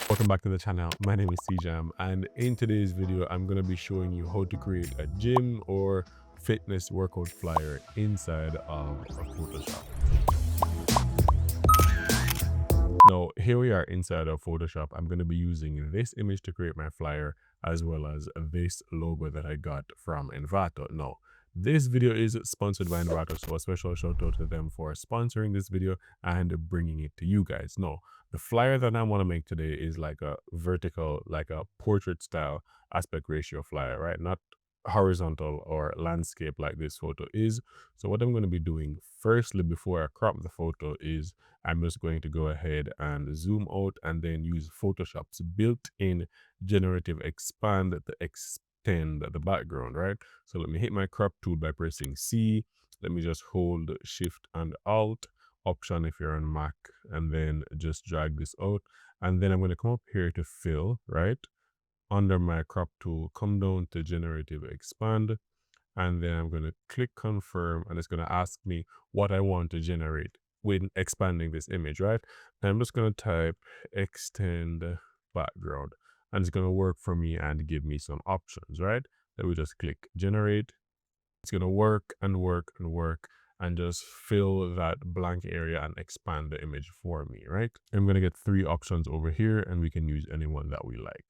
Welcome back to the channel. My name is CJam, and in today's video I'm going to be showing you how to create a gym or fitness workout flyer inside of a Photoshop. Now here we are inside of Photoshop. I'm going to be using this image to create my flyer, as well as this logo that I got from Envato. Now this video is sponsored by Envato, so a special shout out to them for sponsoring this video and bringing it to you guys. Now the flyer that I want to make today is like a vertical, like a portrait style aspect ratio flyer, right? Not horizontal or landscape like this photo is. So what I'm going to be doing firstly before I crop the photo is I'm just going to go ahead and zoom out and then use Photoshop's built-in generative expand to extend the background, right? So let me hit my crop tool by pressing C. Let me just hold Shift and Alt, Option if you're on Mac, and then just drag this out. And then I'm going to come up here to fill, right? Under my crop tool, come down to generative expand, and then I'm going to click confirm, and it's going to ask me what I want to generate when expanding this image, right? And I'm just going to type extend background, and it's going to work for me and give me some options, right? Then we just click generate. It's going to work and work and work and just fill that blank area and expand the image for me, right? I'm going to get 3 options over here, and we can use any one that we like.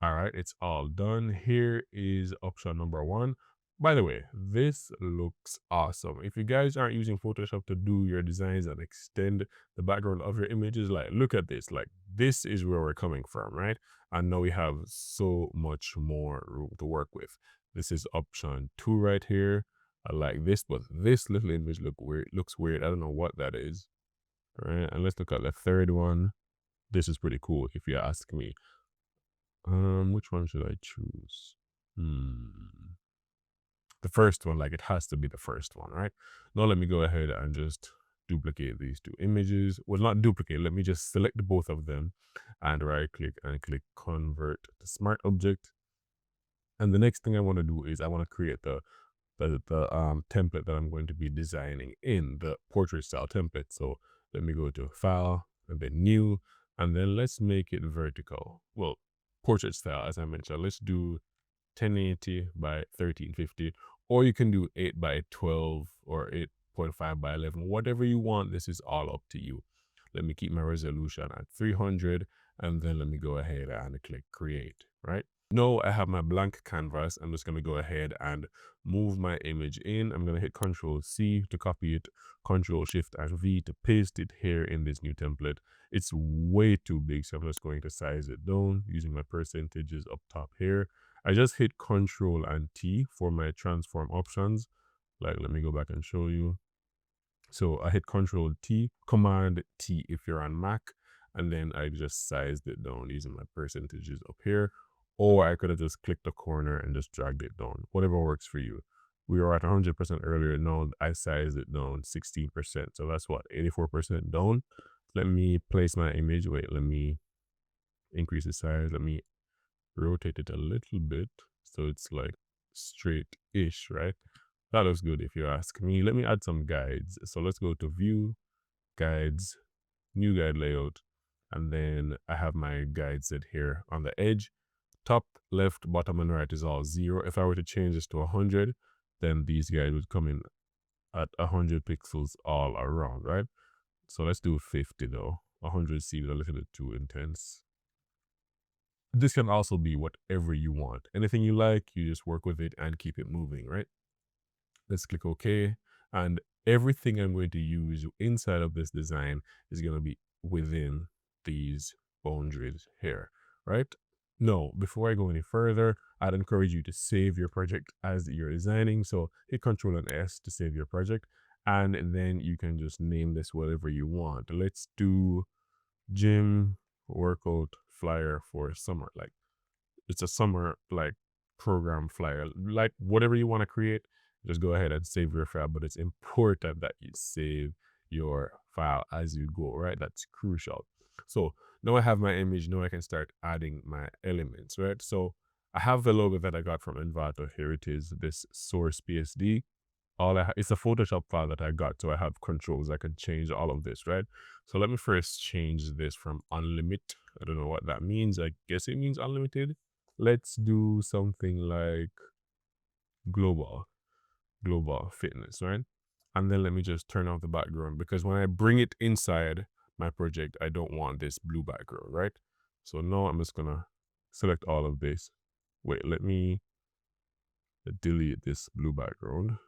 All right, it's all done. Here is option number 1. By the way, this looks awesome. If you guys aren't using Photoshop to do your designs and extend the background of your images, like, look at this. Like, this is where we're coming from, right? And now we have so much more room to work with. This is option 2 right here. I like this, but this little image looks weird. I don't know what that is. All right, and let's look at the third one. This is pretty cool if you ask me. Which one should I choose? The first one, like, it has to be the first one, right? Now let me go ahead and just duplicate these 2 images. Well, not duplicate, let me just select both of them and right click and click convert to smart object. And the next thing I want to do is I want to create the template that I'm going to be designing in the portrait style template. So let me go to file and then new, and then let's make it vertical. Well, portrait style, as I mentioned, let's do 1080 by 1350, or you can do 8 by 12 or 8.5 by 11, whatever you want. This is all up to you. Let me keep my resolution at 300, and then let me go ahead and click create, right? Now I have my blank canvas. I'm just going to go ahead and move my image in. I'm going to hit Control C to copy it, Control Shift and V to paste it here in this new template. It's way too big, so I'm just going to size it down using my percentages up top here. I just hit Control and T for my transform options. Like, let me go back and show you. So I hit Control T, Command T if you're on Mac, and then I just sized it down using my percentages up here. Or I could have just clicked the corner and just dragged it down, whatever works for you. We were at 100% earlier. Now I sized it down 16%. So that's what, 84% down. Let me place my image. Wait, let me increase the size. Let me rotate it a little bit so it's like straight-ish, right? That looks good if you ask me. Let me add some guides. So let's go to view, guides, new guide layout, and then I have my guide set here on the edge. Top, left, bottom, and right is all 0. If I were to change this to 100, then these guides would come in at 100 pixels all around, right? So let's do 50 though. 100 seems a little bit too intense. This can also be whatever you want. Anything you like, you just work with it and keep it moving, right? Let's click OK. And everything I'm going to use inside of this design is going to be within these boundaries here, right? No, before I go any further, I'd encourage you to save your project as you're designing. So hit Control and S to save your project. And then you can just name this whatever you want. Let's do gym workout flyer for summer. Like, it's a summer like program flyer, like whatever you want to create. Just go ahead and save your file, but it's important that you save your file as you go, right? That's crucial. So now I have my image. Now I can start adding my elements, right? So I have the logo that I got from Envato. Here it is, this source PSD. it's a Photoshop file that I got, so I have controls. I can change all of this, right? So let me first change this from unlimited. I don't know what that means. I guess it means unlimited. Let's do something like global fitness, right? And then let me just turn off the background, because when I bring it inside my project, I don't want this blue background, right? So now I'm just gonna select all of this. Wait, let me delete this blue background.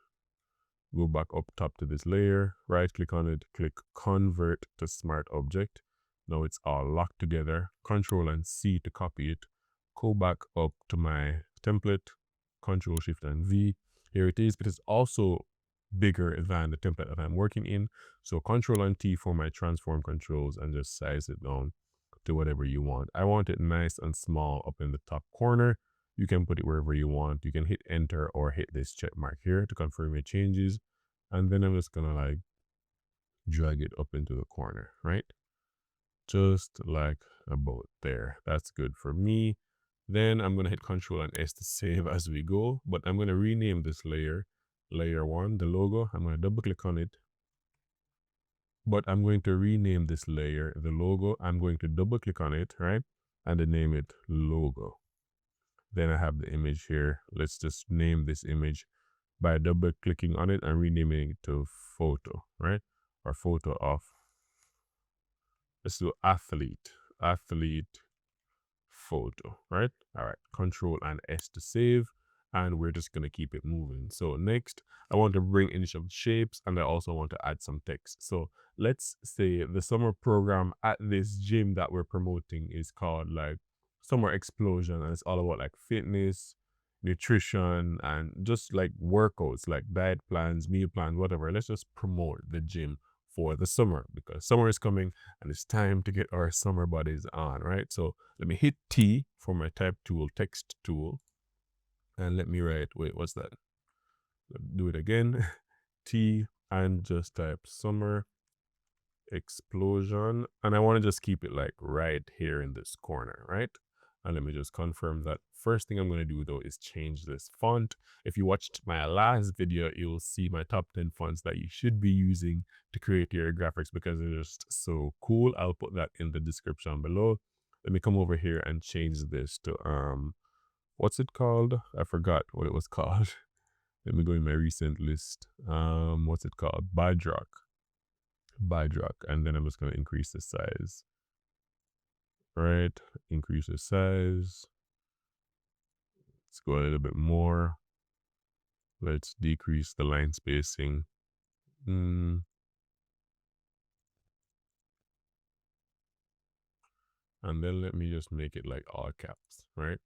Go back up top to this layer, right click on it, click convert to smart object. Now it's all locked together. Control and C to copy it. Go back up to my template, Control Shift and V. Here it is. It is also bigger than the template that I'm working in. So Control and T for my transform controls and just size it down to whatever you want. I want it nice and small up in the top corner. You can put it wherever you want. You can hit enter or hit this check mark here to confirm your changes. And then I'm just gonna like drag it up into the corner, right? Just like about there. That's good for me. Then I'm gonna hit Control and S to save as we go, but I'm gonna rename this layer, layer 1, the logo. I'm gonna double click on it, but I'm going to rename this layer, the logo. I'm going to double click on it, right? And then name it logo. Then I have the image here. Let's just name this image by double clicking on it and renaming it to photo, right? Or photo of, let's do athlete photo, right? All right, Control and S to save, and we're just gonna keep it moving. So next, I want to bring in some shapes, and I also want to add some text. So let's say the summer program at this gym that we're promoting is called like Summer Explosion, and it's all about like fitness, nutrition, and just like workouts, like diet plans, meal plans, whatever. Let's just promote the gym for the summer, because summer is coming and it's time to get our summer bodies on, right? So let me hit T for my type tool, text tool, and let me write, wait, what's that? Do it again. T and just type summer explosion, and I want to just keep it like right here in this corner, right? And let me just confirm that. First thing I'm going to do though is change this font. If you watched my last video, you'll see my top 10 fonts that you should be using to create your graphics, because they're just so cool. I'll put that in the description below. Let me come over here and change this to what's it called? I forgot what it was called. Let me go in my recent list. What's it called? Bydrock, and then I'm just going to increase the size, right? Increase the size. Let's go a little bit more. Let's decrease the line spacing. And then let me just make it like all caps, right?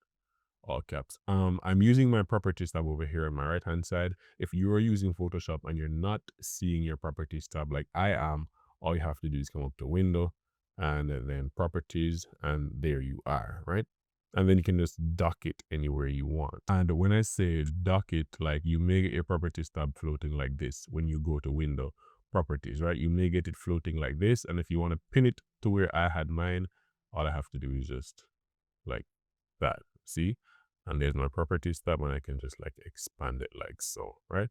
All caps. I'm using my properties tab over here on my right hand side. If you are using Photoshop and you're not seeing your properties tab like I am, all you have to do is come up to window and then properties, and there you are, right? And then you can just dock it anywhere you want. And when I say dock it, like you may get your properties tab floating like this when you go to window properties, right? You may get it floating like this. And if you want to pin it to where I had mine, all I have to do is just like that, see? And there's my properties tab, and I can just like expand it like so, right?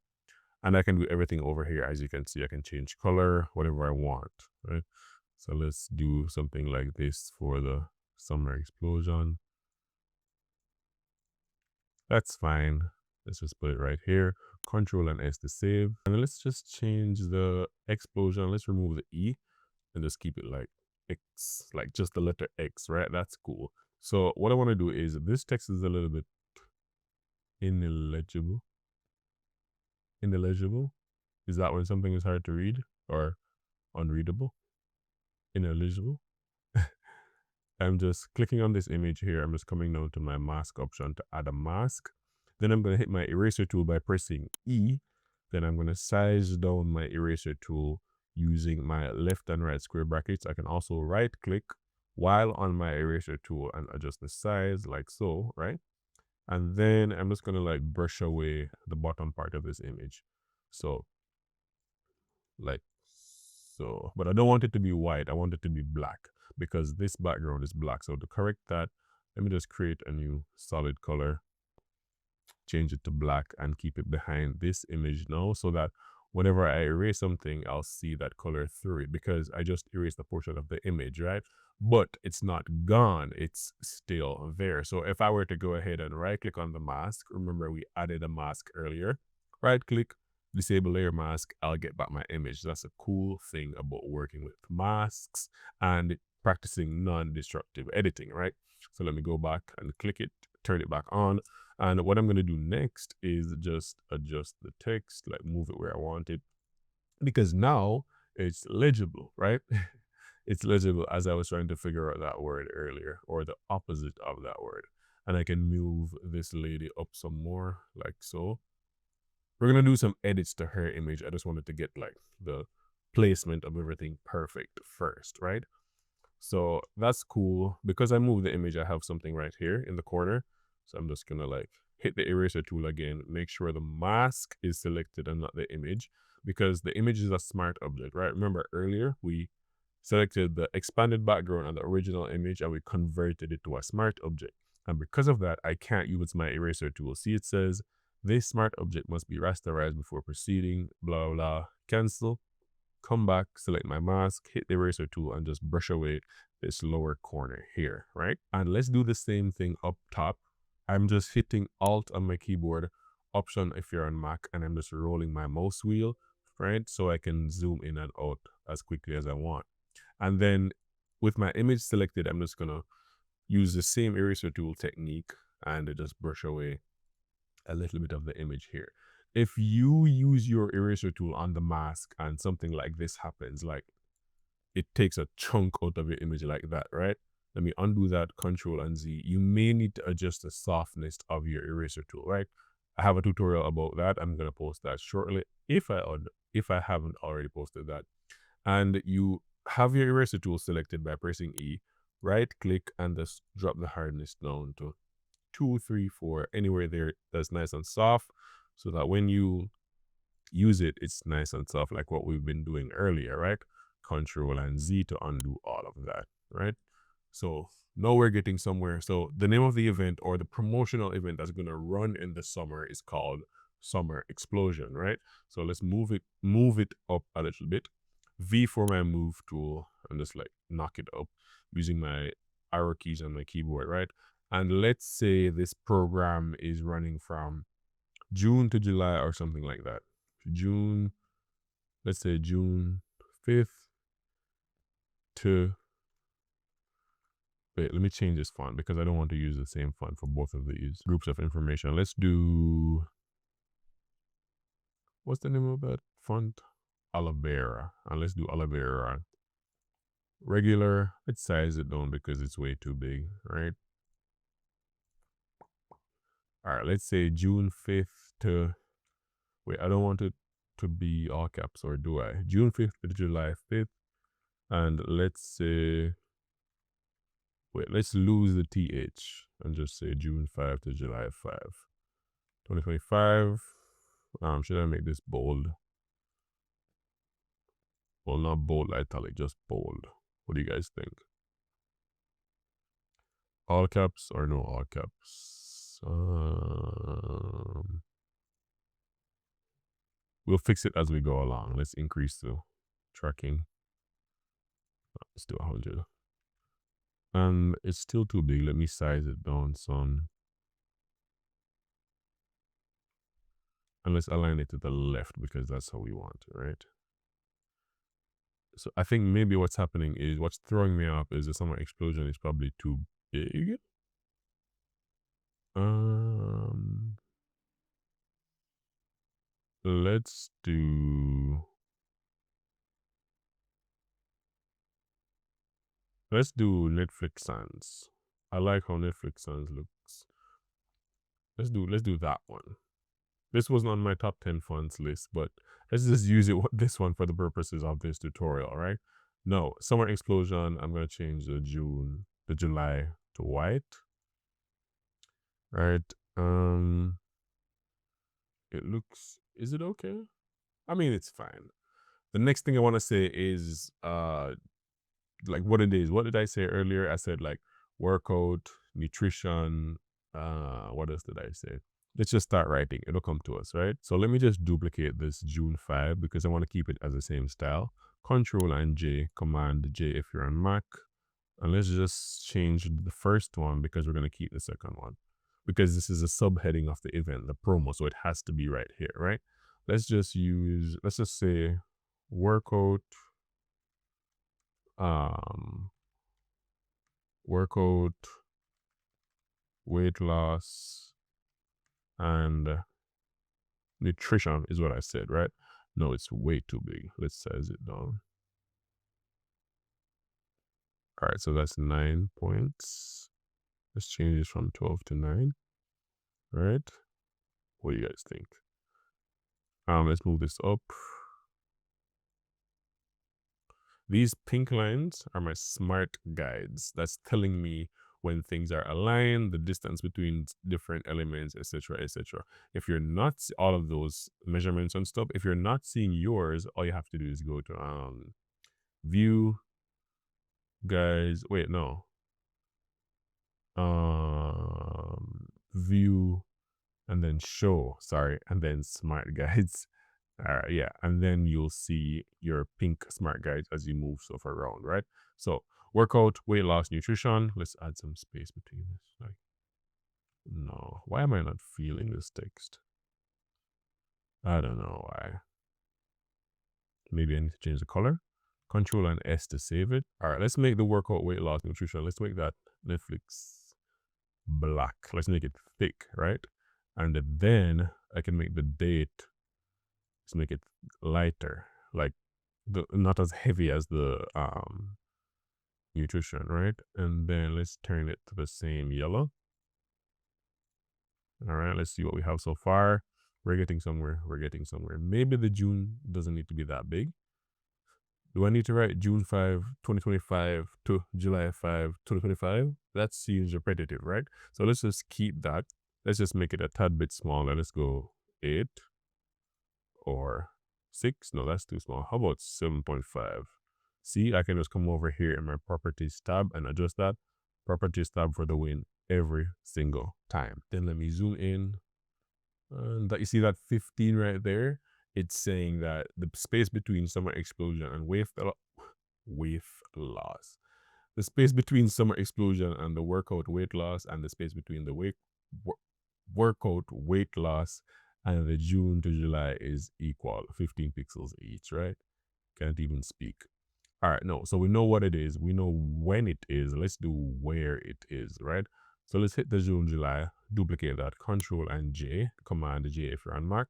And I can do everything over here. As you can see, I can change color, whatever I want, right? So let's do something like this for the summer explosion. That's fine. Let's just put it right here. Control and S to save. And let's just change the explosion. Let's remove the E and just keep it like X, like just the letter X, right? That's cool. So what I want to do is, this text is a little bit illegible. Is that when something is hard to read or unreadable? Ineligible. I'm just clicking on this image here. I'm just coming down to my mask option to add a mask. Then I'm going to hit my eraser tool by pressing E. Then I'm going to size down my eraser tool using my left and right square brackets. I can also right click while on my eraser tool and adjust the size like so, right? And then I'm just going to like brush away the bottom part of this image. So like so, but I don't want it to be white. I want it to be black, because this background is black. So to correct that, let me just create a new solid color. change it to black and keep it behind this image now, so that whenever I erase something, I'll see that color through it, because I just erased a portion of the image, right? But it's not gone, it's still there. So if I were to go ahead and right click on the mask, remember we added a mask earlier, right click, disable layer mask, I'll get back my image. That's a cool thing about working with masks and practicing non-destructive editing, right? So let me go back and click it, turn it back on. And what I'm going to do next is just adjust the text, like move it where I want it, because now it's legible, right? It's legible, as I was trying to figure out that word earlier, or the opposite of that word. And I can move this lady up some more, like so. We're going to do some edits to her image. I just wanted to get like the placement of everything perfect first, right? So that's cool. Because I moved the image, I have something right here in the corner. So I'm just going to like hit the eraser tool again, make sure the mask is selected and not the image, because the image is a smart object, right? Remember earlier we selected the expanded background on the original image and we converted it to a smart object. And because of that, I can't use my eraser tool. See, it says this smart object must be rasterized before proceeding, blah, blah, blah. Cancel, come back, select my mask, hit the eraser tool, and just brush away this lower corner here, right? And let's do the same thing up top. I'm just hitting Alt on my keyboard, Option if you're on Mac, and I'm just rolling my mouse wheel, right? So I can zoom in and out as quickly as I want. And then with my image selected, I'm just gonna use the same eraser tool technique and just brush away a little bit of the image here. If you use your eraser tool on the mask and something like this happens, like it takes a chunk out of your image like that, right? Let me undo that, Control and Z. You may need to adjust the softness of your eraser tool, right? I have a tutorial about that. I'm gonna post that shortly if I haven't already posted that. And you have your eraser tool selected by pressing E, right click, and just drop the hardness down to 2, 3, 4, anywhere there that's nice and soft, so that when you use it, it's nice and soft, like what we've been doing earlier, right? Control and Z to undo all of that, right? So now we're getting somewhere. So the name of the event, or the promotional event that's going to run in the summer, is called Summer Explosion, right? So let's move it up a little bit. V for my move tool, and just like knock it up using my arrow keys on my keyboard, right? And let's say this program is running from June to July or something like that. June, let's say June 5th to, wait, let me change this font because I don't want to use the same font for both of these groups of information. Let's do, what's the name of that font? Olivera. And let's do Olivera regular. Let's size it down because it's way too big, right? All right, let's say June 5th to, wait, I don't want it to be all caps, or do I? June 5th to July 5th. And let's say, wait, let's lose the TH and just say June 5 to July 5. 2025. Should I make this bold? Well, not bold italic, just bold. What do you guys think? All caps or no all caps? We'll fix it as we go along. Let's increase the tracking. Let's do 100. And it's still too big. Let me size it down some. And let's align it to the left because that's how we want it, right? So I think maybe what's happening is, what's throwing me off is the summer explosion is probably too big. Let's do Netflix Sans. I like how Netflix Sans looks. Let's do that one. This wasn't on my top 10 fonts list, but let's just use this one for the purposes of this tutorial, right? No, Summer Explosion, I'm gonna change the July to white. Right. It looks, is it okay? I mean, it's fine. The next thing I want to say is like what it is. What did I say earlier? I said like workout, nutrition, what else did I say? let's just start writing. It'll come to us, right? So let me just duplicate this June 5 because I want to keep it as the same style. Control and J, Command J if you're on Mac. And let's just change the first one because we're going to keep the second one. Because this is a subheading of the event, the promo. So it has to be right here, right? Let's just say workout, workout, weight loss, and nutrition is what I said, right? No, it's way too big. Let's size it down. All right, so that's 9 points. Let's change this from 12 to 9, right? What do you guys think? Let's move this up. These pink lines are my smart guides. That's telling me when things are aligned, the distance between different elements, etc., etc. If you're not all of those measurements and stuff, if you're not seeing yours, all you have to do is go to view, guys. Wait, no. View, and then show. Sorry, and then smart guides. All right, yeah, and then you'll see your pink smart guides as you move stuff around, right? So workout, weight loss, nutrition. Let's add some space between this. Like, no, why am I not feeling this text? I don't know why. Maybe I need to change the color. Control and S to save it. All right, let's make the workout, weight loss, nutrition. Let's make that Netflix black. Let's make it thick, right? And then I can make the date. Let's make it lighter, like not as heavy as the nutrition, right? And then let's turn it to the same yellow. All right, let's see what we have so far. We're getting somewhere. We're getting somewhere. Maybe the June doesn't need to be that big. Do I need to write June 5, 2025 to July 5, 2025? That seems repetitive, right? So let's just keep that. Let's just make it a tad bit smaller. Let's go 8 or 6. No, that's too small. How about 7.5? See, I can just come over here in my properties tab and adjust that. Properties tab for the win every single time. Then let me zoom in. And that, you see that 15 right there? It's saying that the space between summer explosion and weight loss. The space between summer explosion and the workout weight loss, and the space between the workout weight loss and the June to July is equal 15 pixels each, right? Can't even speak. All right, no, so we know what it is. We know when it is. Let's do where it is, right? So let's hit the June, July, duplicate that, Control and J, Command J if you're on Mac.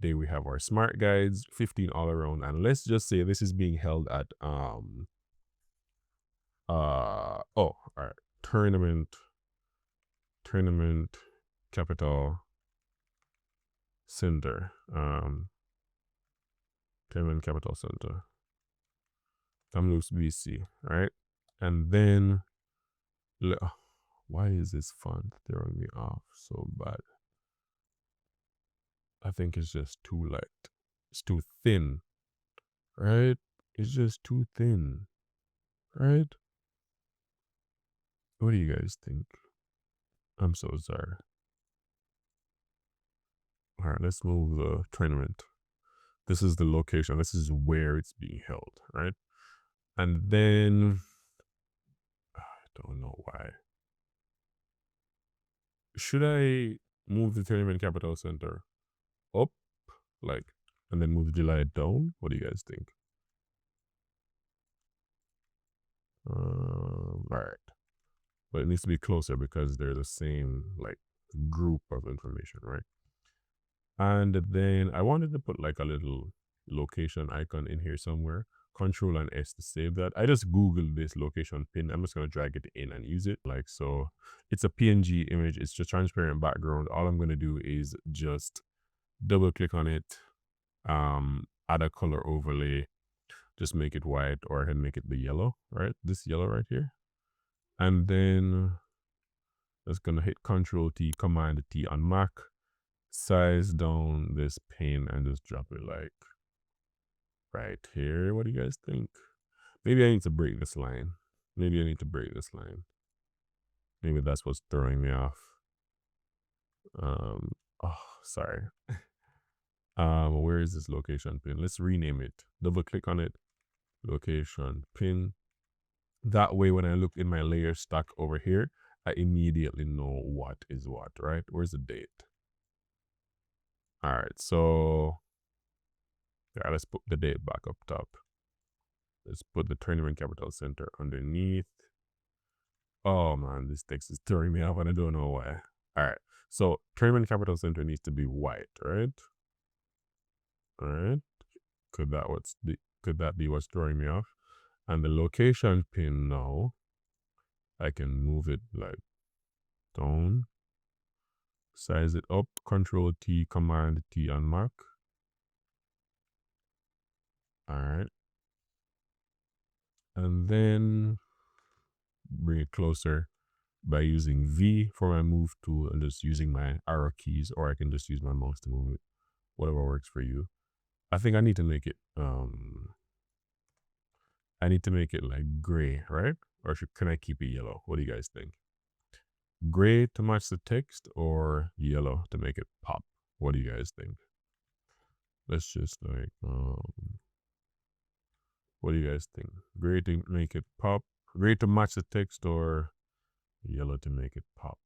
There we have our smart guides, 15 all around. And let's just say this is being held at, all right, tournament, capital center, tournament capital center. Kamloops, BC, right? And then, why is this font throwing me off so bad? I think it's just too light. It's too thin, right? It's just too thin, right? What do you guys think? I'm so sorry. All right, let's move the tournament. This is the location. This is where it's being held, right? And then, I don't know why. Should I move the tournament capital center up, like, and then move July down? What do you guys think? All right, but it needs to be closer because they're the same like group of information, right? And then I wanted to put like a little location icon in here somewhere. Control and S to save that. I just Googled this location pin. I'm just going to drag it in and use it like so. It's a PNG image. It's just transparent background. All I'm going to do is just double click on it, add a color overlay, just make it white, or I can make it the yellow, right? This yellow right here. And then just going to hit Control T, Command T on Mac. Size down this pane and just drop it like right here. What do you guys think? Maybe I need to break this line. Maybe that's what's throwing me off. Oh, sorry. Where is this location pin? Let's rename it. Double click on it. Location pin. That way, when I look in my layer stack over here, I immediately know what is what, right? Where's the date? All right, so yeah, let's put the date back up top. Let's put the tournament capital center underneath. Oh man, this text is throwing me off and I don't know why. All right, so tournament capital center needs to be white, right? All right, could that be what's throwing me off? And the location pin now, I can move it like down, size it up, Control T, Command T, unmark. All right, and then bring it closer by using V for my move tool and just using my arrow keys, or I can just use my mouse to move it, whatever works for you. I think I need to make it like gray, right? Or can I keep it yellow? What do you guys think? Gray to match the text or yellow to make it pop? What do you guys think? Let's just like what do you guys think? Gray to make it pop, gray to match the text, or yellow to make it pop?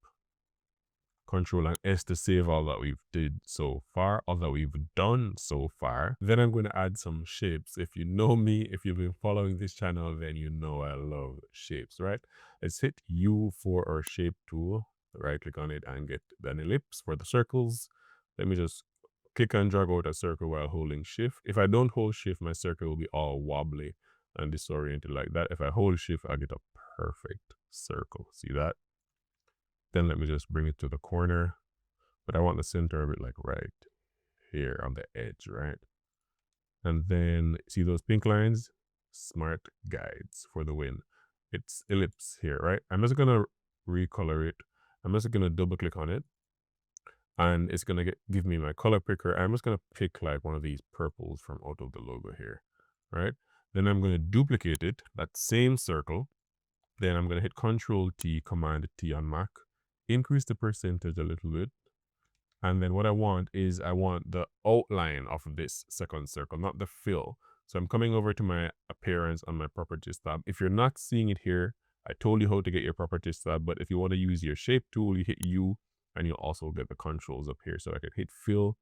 Control and S to save all that we've did so far, all that we've done so far. Then I'm going to add some shapes. If you know me, if you've been following this channel, then you know I love shapes, right? Let's hit U for our shape tool. Right click on it and get an ellipse for the circles. Let me just click and drag out a circle while holding shift. If I don't hold shift, my circle will be all wobbly and disoriented like that. If I hold shift, I get a perfect circle. See that? Then let me just bring it to the corner, but I want the center of it like right here on the edge, right? And then see those pink lines? Smart guides for the win. It's ellipse here, right? I'm just gonna recolor it. I'm just gonna double click on it and it's gonna give me my color picker. I'm just gonna pick like one of these purples from out of the logo here, right? Then I'm gonna duplicate it, that same circle. Then I'm gonna hit Control T, Command T on Mac, increase the percentage a little bit. And then what I want is I want the outline of this second circle, not the fill. So I'm coming over to my appearance on my properties tab. If you're not seeing it here, I told you how to get your properties tab, but if you want to use your shape tool, you hit U and you'll also get the controls up here. So I can hit fill,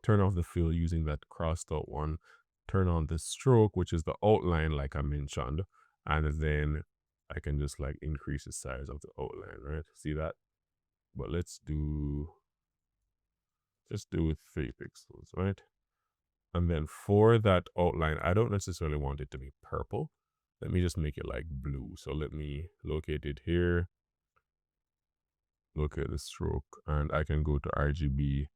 turn off the fill using that crossed out one, turn on the stroke, which is the outline like I mentioned, and then I can just like increase the size of the outline, right? See that? But let's just do with 3 pixels, right? And then for that outline, I don't necessarily want it to be purple. Let me just make it like blue. So let me locate it here, look at the stroke, and I can go to RGB,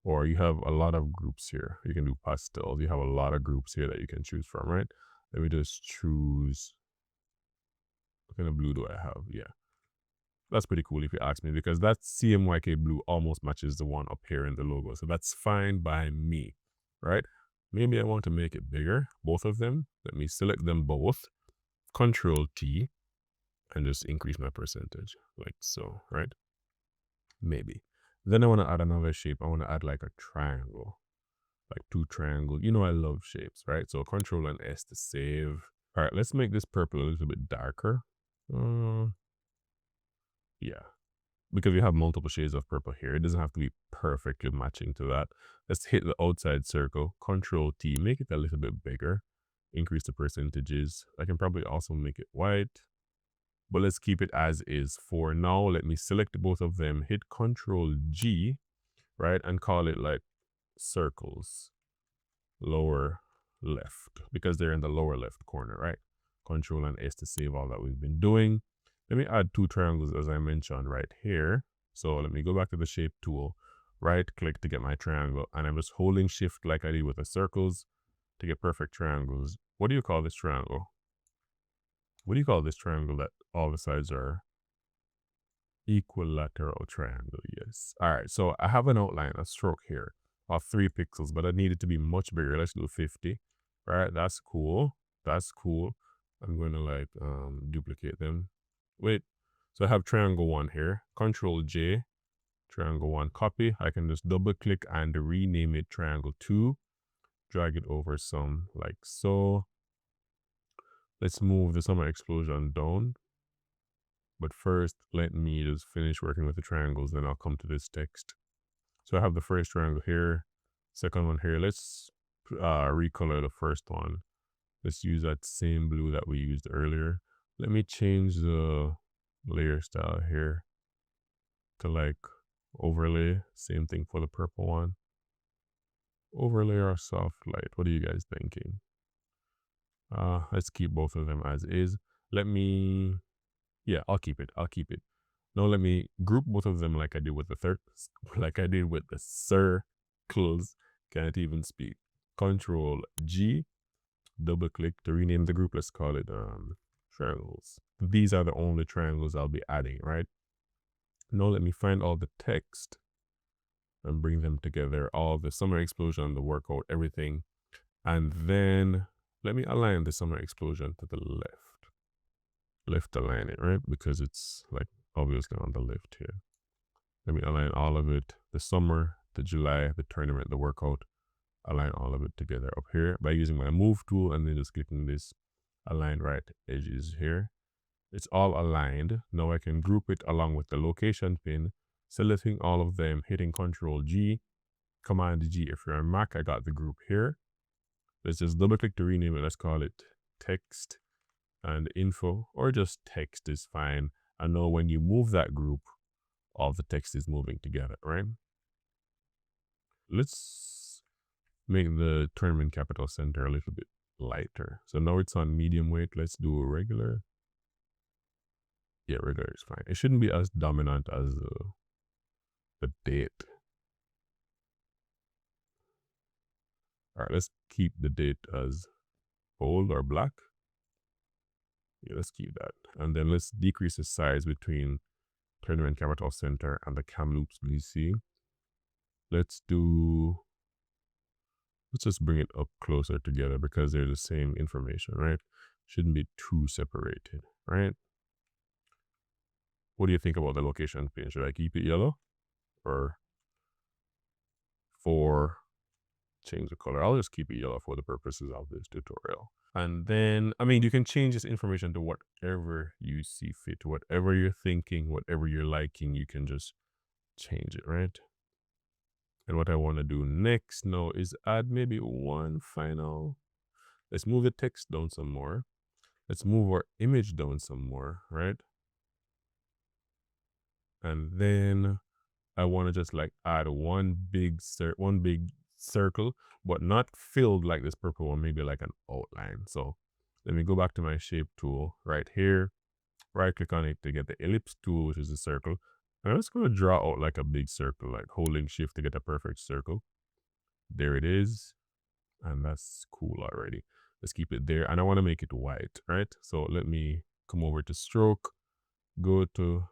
or you have a lot of groups here. You can do pastels. You have a lot of groups here that you can choose from, right? Let me just choose, what kind of blue do I have? Yeah. That's pretty cool if you ask me, because that CMYK blue almost matches the one up here in the logo. So that's fine by me, right? Maybe I want to make it bigger, both of them. Let me select them both, Control T, and just increase my percentage like so, right? Maybe. Then I want to add another shape. I want to add like a triangle, like 2 triangles. You know I love shapes, right? So Control and S to save. All right, let's make this purple a little bit darker. Yeah, because we have multiple shades of purple here. It doesn't have to be perfectly matching to that. Let's hit the outside circle, Control T, make it a little bit bigger, increase the percentages. I can probably also make it white, but let's keep it as is for now. Let me select both of them, hit Control G, right, and call it like circles, lower left, because they're in the lower left corner, right? Control and S to save all that we've been doing. Let me add 2 triangles as I mentioned right here. So let me go back to the shape tool, right click to get my triangle, and I'm just holding shift like I did with the circles to get perfect triangles. What do you call this triangle? What do you call this triangle that all the sides are equilateral triangle? Yes. All right, so I have an outline, a stroke here of 3 pixels, but I need it to be much bigger. Let's do 50. Right, that's cool. That's cool. I'm going to like duplicate them. Wait, so I have triangle 1 here, Control J, Triangle 1 copy. I can just double click and rename it triangle 2. Drag it over some like so. Let's move the summer explosion down. But first, let me just finish working with the triangles, then I'll come to this text. So I have the first triangle here, second one here. Let's recolor the first one. Let's use that same blue that we used earlier. Let me change the layer style here to like overlay. Same thing for the purple one. Overlay or soft light. What are you guys thinking? Let's keep both of them as is. Yeah, I'll keep it. Now let me group both of them like I did with the circles. Can't even speak. Control G, double click to rename the group. Let's call it triangles. These are the only triangles I'll be adding, right? Now let me find all the text and bring them together. All the summer explosion, the workout, everything. And then let me align the summer explosion to the left align it, right? Because it's like obviously on the left here. Let me align all of it. The summer, the July, the tournament, the workout. Align all of it together up here by using my move tool and then just clicking this align right edges here. It's all aligned. Now I can group it along with the location pin, selecting all of them, hitting Control G, Command G. If you're on Mac, I got the group here. Let's just double click to rename it. Let's call it text and info, or just text is fine. I know when you move that group, all the text is moving together, right? Let's make the tournament capital center a little bit lighter. So now it's on medium weight. Let's do a regular. Yeah, regular is fine. It shouldn't be as dominant as the date. All right, let's keep the date as bold or black. Yeah, let's keep that. And then let's decrease the size between tournament capital center and the Kamloops BC. Let's just bring it up closer together because they're the same information, right? Shouldn't be too separated, right? What do you think about the location pin? Should I keep it yellow or change the color? I'll just keep it yellow for the purposes of this tutorial. And then, I mean, you can change this information to whatever you see fit, whatever you're thinking, whatever you're liking, you can just change it, right? And what I want to do next now is add maybe one final. Let's move the text down some more. Let's move our image down some more, right? And then I want to just like add one big circle, but not filled like this purple one, maybe like an outline. So let me go back to my shape tool right here, right click on it to get the ellipse tool, which is a circle. And I'm just going to draw out like a big circle, like holding shift to get a perfect circle. There it is. And that's cool already. Let's keep it there. And I want to make it white, right? So let me come over to stroke, go to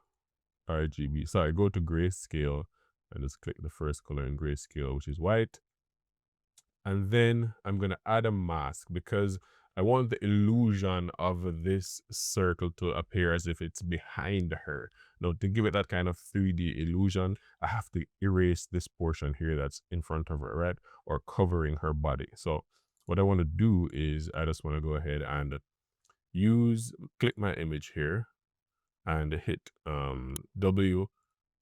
RGB. Sorry, go to grayscale and just click the first color in grayscale, which is white. And then I'm going to add a mask because I want the illusion of this circle to appear as if it's behind her. Now, to give it that kind of 3D illusion, I have to erase this portion here that's in front of her, right? Or covering her body. So what I want to do is I just want to go ahead and click my image here and hit W,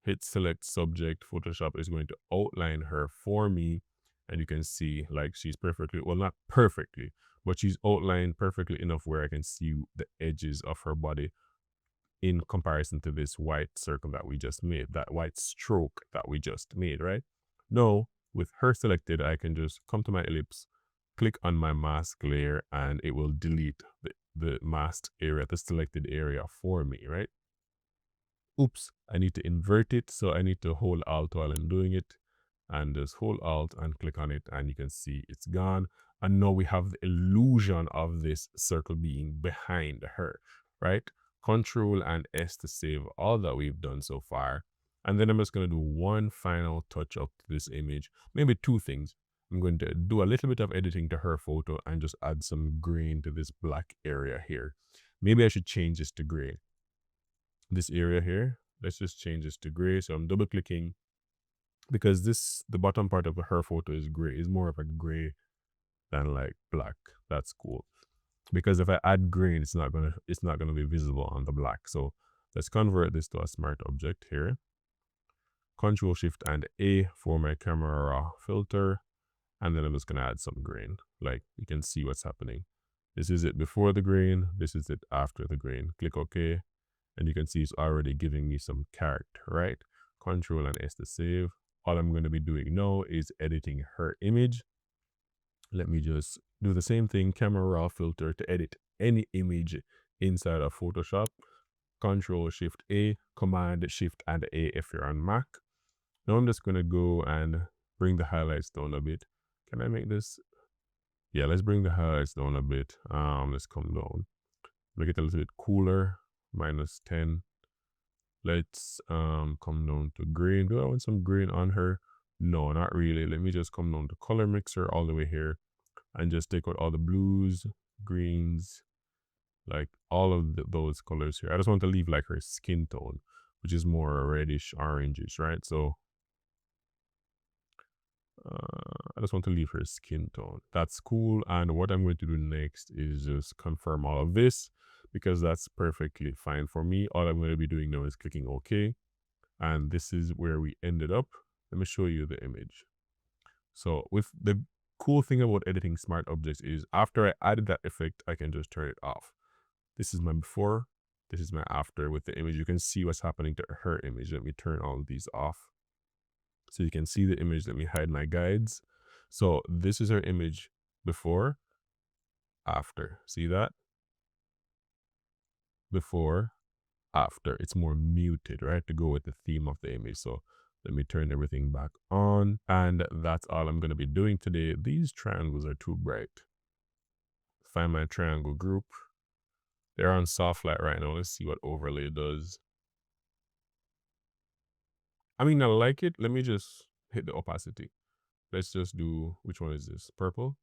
hit select subject. Photoshop is going to outline her for me. And you can see like she's perfectly, well, not perfectly, but she's outlined perfectly enough where I can see the edges of her body in comparison to this white circle that we just made, that white stroke that we just made, right? Now, with her selected, I can just come to my ellipse, click on my mask layer, and it will delete the masked area, the selected area for me, right? Oops, I need to invert it, so I need to hold Alt while I'm doing it. And just hold Alt and click on it, and you can see it's gone. And now we have the illusion of this circle being behind her, right? Control and S to save all that we've done so far. And then I'm just going to do one final touch up to this image, maybe two things. I'm going to do a little bit of editing to her photo and just add some grain to this black area here. Maybe I should change this to gray. This area here, let's just change this to gray. So I'm double clicking because the bottom part of her photo is gray. It's more of a gray than like black. That's cool. Because if I add green, it's not gonna be visible on the black. So let's convert this to a smart object here. Control Shift and A for my camera raw filter. And then I'm just gonna add some grain. Like you can see what's happening. This is it before the grain. This is it after the grain. Click OK. And you can see it's already giving me some character, right? Control and S to save. All I'm going to be doing now is editing her image. Let me just do the same thing, camera raw filter, to edit any image inside of Photoshop. Control Shift A, Command Shift and A if you're on Mac. Now I'm just going to go and bring the highlights down a bit. Can I make this? Yeah, let's bring the highlights down a bit. Let's come down. Make it a little bit cooler. -10. Let's come down to green. Do I want some green on her? No, not really. Let me just come down to color mixer all the way here and just take out all the blues, greens, like all of those colors here. I just want to leave like her skin tone, which is more reddish orangish, right? So I just want to leave her skin tone. That's cool. And what I'm going to do next is just confirm all of this, because that's perfectly fine for me. All I'm going to be doing now is clicking OK. And this is where we ended up. Let me show you the image. So with the cool thing about editing smart objects is after I added that effect, I can just turn it off. This is my before. This is my after with the image. You can see what's happening to her image. Let me turn all of these off, so you can see the image. Let me hide my guides. So this is her image before, after. See that? Before, after. It's more muted, right? To go with the theme of the image. So let me turn everything back on. And that's all I'm going to be doing today. These triangles are too bright. Find my triangle group. They're on soft light right now. Let's see what overlay does. I mean, I like it. Let me just hit the opacity. Let's just do, which one is this? Purple.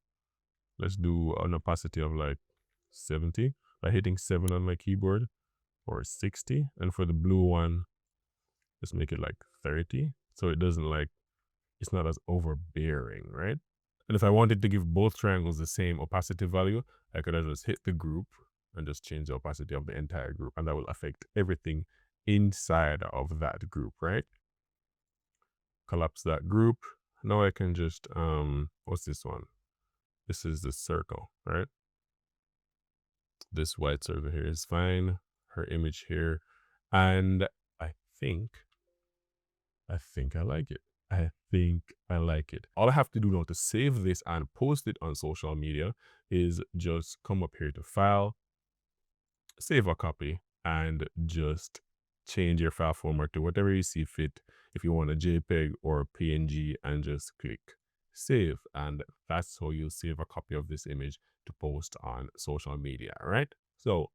Let's do an opacity of like 70 by hitting 7 on my keyboard, or 60. And for the blue one, let's make it like 30. So it doesn't like, it's not as overbearing, right? And if I wanted to give both triangles the same opacity value, I could have just hit the group and just change the opacity of the entire group. And that will affect everything inside of that group, right? Collapse that group. Now I can just, what's this one? This is the circle, right? This white circle here is fine. Her image here. And I think I like it. I think I like it. All I have to do now to save this and post it on social media is just come up here to File, Save a Copy, and just change your file format to whatever you see fit. If you want a JPEG or PNG, and just click Save. And that's how you'll save a copy of this image to post on social media, right? So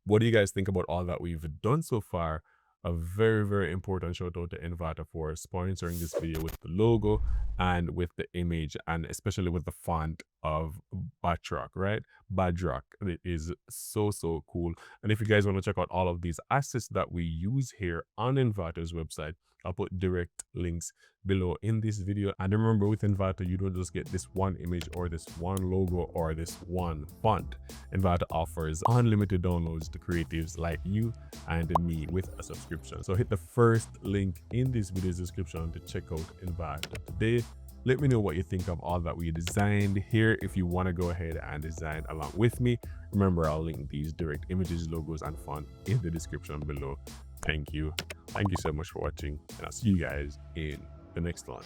what do you guys think about all that we've done so far? A very, very important shout out to Envato for sponsoring this video with the logo and with the image, and especially with the font of Batroc, right? Badrock. It is so, so cool. And if you guys want to check out all of these assets that we use here on Envato's website, I'll put direct links below in this video. And remember, with Envato, you don't just get this one image or this one logo or this one font. Envato offers unlimited downloads to creatives like you and me with a subscription. So hit the first link in this video's description to check out Envato today. Let me know what you think of all that we designed here. If you want to go ahead and design along with me, remember, I'll link these direct images, logos, and font in the description below. Thank you so much for watching, and I'll see you guys in the next one.